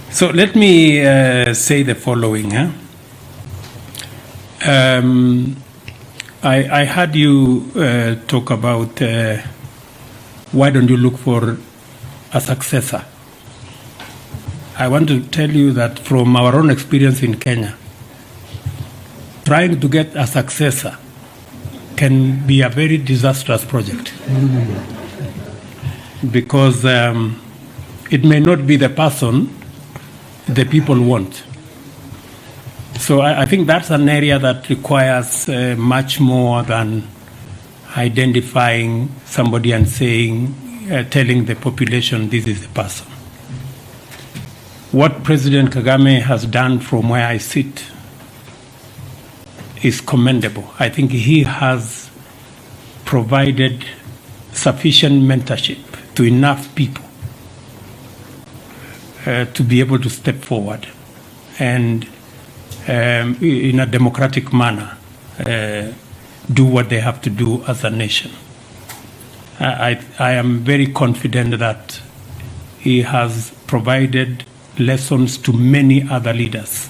So let me say the following. I heard you talk about why don't you look for a successor. I want to tell you that from our own experience in Kenya, trying to get a successor can be a very disastrous project because it may not be the person the people want. So I think that's an area that requires much more than identifying somebody and saying, telling the population this is the person. What President Kagame has done from where I sit is commendable. I think he has provided sufficient mentorship to enough people to be able to step forward and in a democratic manner do what they have to do as a nation. I am very confident that he has provided lessons to many other leaders,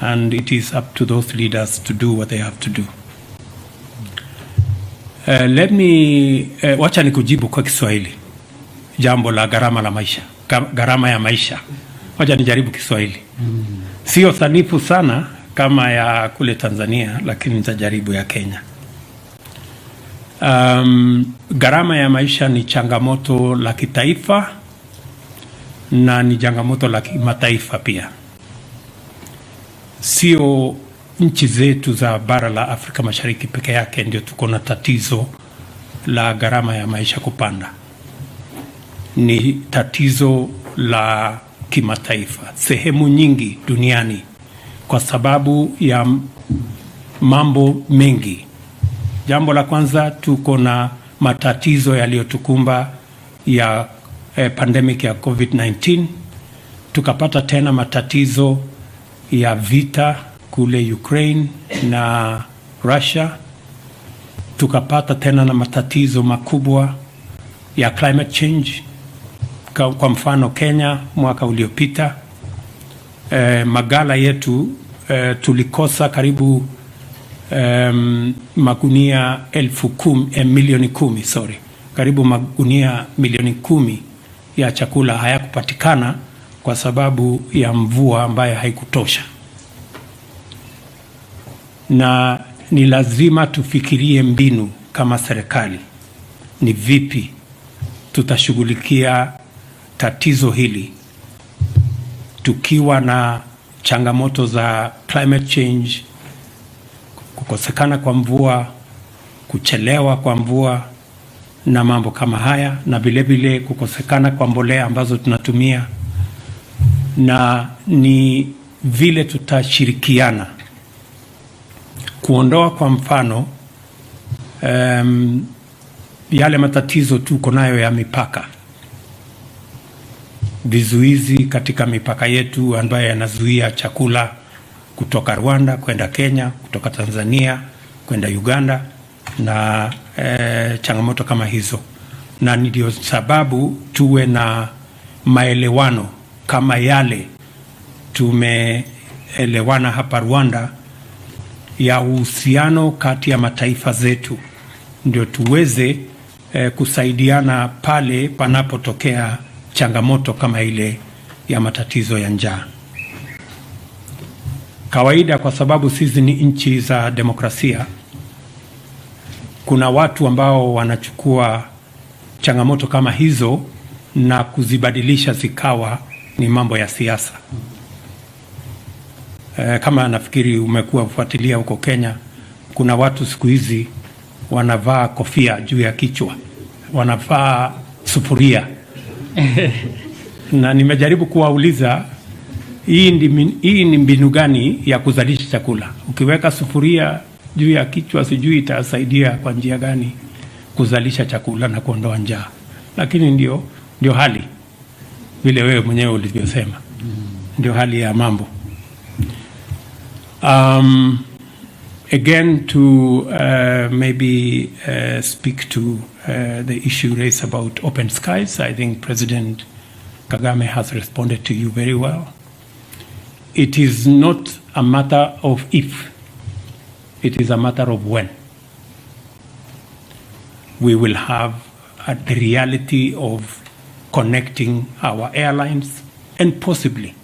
and it is up to those leaders to do what they have to do. Let me wacha nikujibu kwa Kiswahili jambo la gharama la maisha, gharama ya maisha. Wacha nijaribu Kiswahili. Sio sanifu sana kama ya kule Tanzania, lakini nitajaribu ya Kenya. Gharama ya maisha ni changamoto la kitaifa na ni changamoto la kimataifa pia. Sio nchi zetu za bara la Afrika Mashariki peke yake ndio tuko na tatizo la gharama ya maisha kupanda. Ni tatizo la kimataifa, sehemu nyingi duniani, kwa sababu ya mambo mengi. Jambo la kwanza, tuko na matatizo yaliyotukumba ya pandemic ya COVID-19. Tukapata tena matatizo ya vita kule Ukraine na Russia. Tukapata tena na matatizo makubwa ya climate change. Kwa mfano Kenya mwaka uliopita, magala yetu tulikosa karibu magunia milioni 10, karibu magunia milioni 10 ya chakula hayakupatikana kwa sababu ya mvua ambayo haikutosha. Na ni lazima tufikirie mbinu kama serikali, ni vipi tutashughulikia tatizo hili tukiwa na changamoto za climate change, kukosekana kwa mvua, kuchelewa kwa mvua na mambo kama haya, na vile vile kukosekana kwa mbolea ambazo tunatumia, na ni vile tutashirikiana kuondoa kwa mfano yale matatizo tuko nayo ya mipaka, vizuizi katika mipaka yetu ambayo yanazuia chakula kutoka Rwanda kwenda Kenya, kutoka Tanzania kwenda Uganda na changamoto kama hizo. Na ndio sababu tuwe na maelewano kama yale tumeelewana hapa Rwanda ya uhusiano kati ya mataifa zetu, ndio tuweze kusaidiana pale panapotokea changamoto kama ile ya matatizo ya njaa. Kawaida, kwa sababu sisi ni nchi za demokrasia, kuna watu ambao wanachukua changamoto kama hizo na kuzibadilisha zikawa ni mambo ya siasa. Kama nafikiri umekuwa ufuatilia huko Kenya, kuna watu siku hizi wanavaa kofia juu ya kichwa, wanavaa sufuria. Na nimejaribu kuwauliza, hii ni mbinu gani ya kuzalisha chakula? Ukiweka sufuria juu ya kichwa, sijui itasaidia kwa njia gani kuzalisha chakula na kuondoa njaa. Lakini ndio hali vile wewe mwenyewe ulivyosema, ndio hali ya mambo. Again, to maybe speak to the issue raised about open skies, I think President Kagame has responded to you very well. It is not a matter of if, it is a matter of when. We will have the reality of connecting our airlines and possibly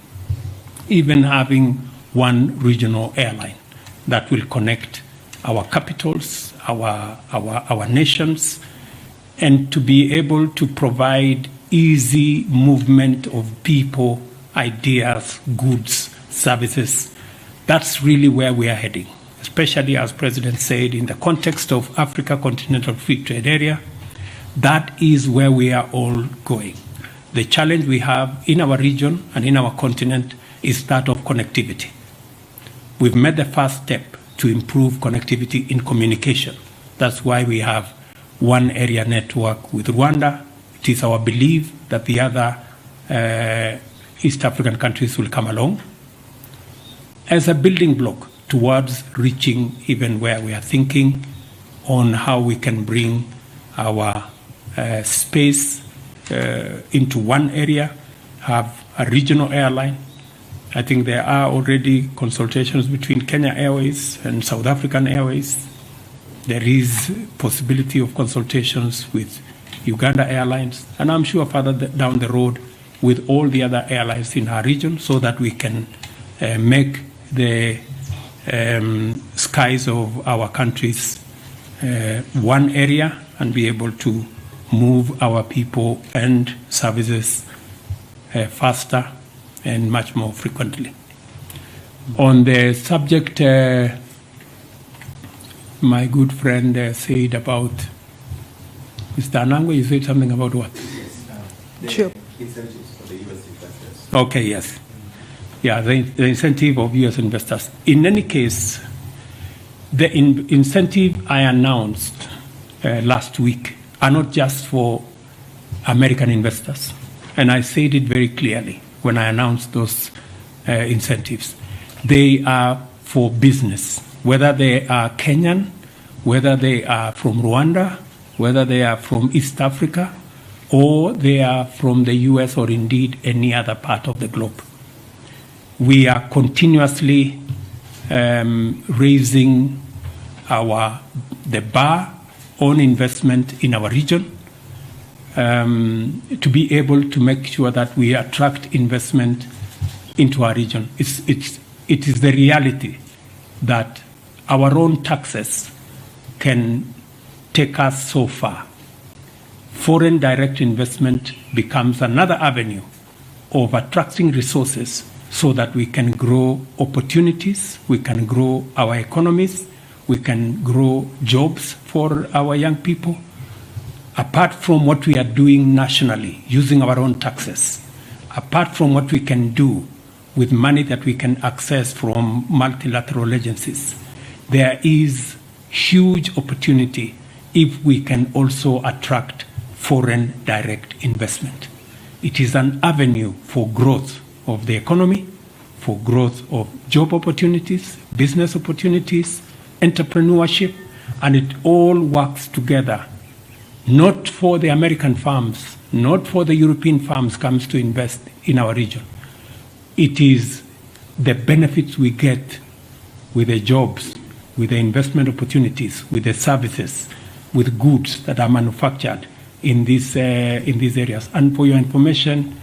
even having one regional airline that will connect our capitals, our nations, and to be able to provide easy movement of people, ideas, goods, services. That's really where we are heading, especially as President said, in the context of Africa Continental Free Trade Area. That is where we are all going. The challenge we have in our region and in our continent is that of connectivity. We've made the first step to improve connectivity in communication. That's why we have one area network with Rwanda. It is our belief that the other East African countries will come along as a building block towards reaching even where we are thinking on how we can bring our space into one area, have a regional airline. I think there are already consultations between Kenya Airways and South African Airways. There is possibility of consultations with Uganda Airlines, and I'm sure further down the road with all the other airlines in our region, so that we can make the skies of our countries one area and be able to move our people and services faster and much more frequently. On the subject, my good friend said about Mr. Anangwe, you said something about what? Yes, sure. Incentives for the US investors. Okay, yes. Yeah, the incentive of US investors. In any case, the incentive I announced last week are not just for American investors. And I said it very clearly when I announced those incentives. They are for business, whether they are Kenyan, whether they are from Rwanda, whether they are from East Africa, or they are from the US or indeed any other part of the globe. We are continuously raising the bar on investment in our region to be able to make sure that we attract investment into our region. It is the reality that our own taxes can take us so far. Foreign direct investment becomes another avenue of attracting resources so that we can grow opportunities, we can grow our economies, we can grow jobs for our young people. Apart from what we are doing nationally, using our own taxes, apart from what we can do with money that we can access from multilateral agencies, there is huge opportunity if we can also attract foreign direct investment. It is an avenue for growth of the economy, for growth of job opportunities, business opportunities, entrepreneurship, and it all works together. Not for the American firms, not for the European firms comes to invest in our region. It is the benefits we get with the jobs, with the investment opportunities, with the services, with goods that are manufactured in these areas. And for your information,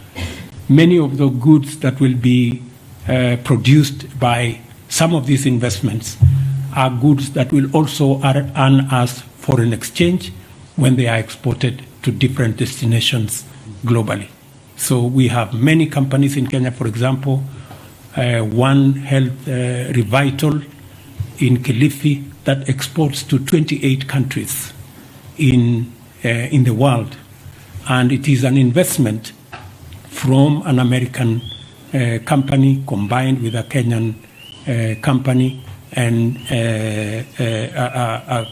many of the goods that will be produced by some of these investments are goods that will also earn us foreign exchange when they are exported to different destinations globally. So we have many companies in Kenya, for example, One Health Revital in Kilifi that exports to 28 countries in the world. And it is an investment from an American company combined with a Kenyan company and a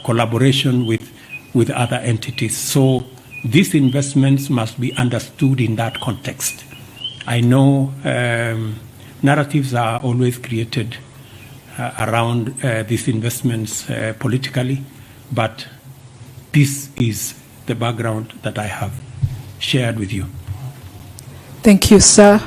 collaboration with other entities. So these investments must be understood in that context. I know narratives are always created around these investments politically, but this is the background that I have shared with you. Thank you, sir.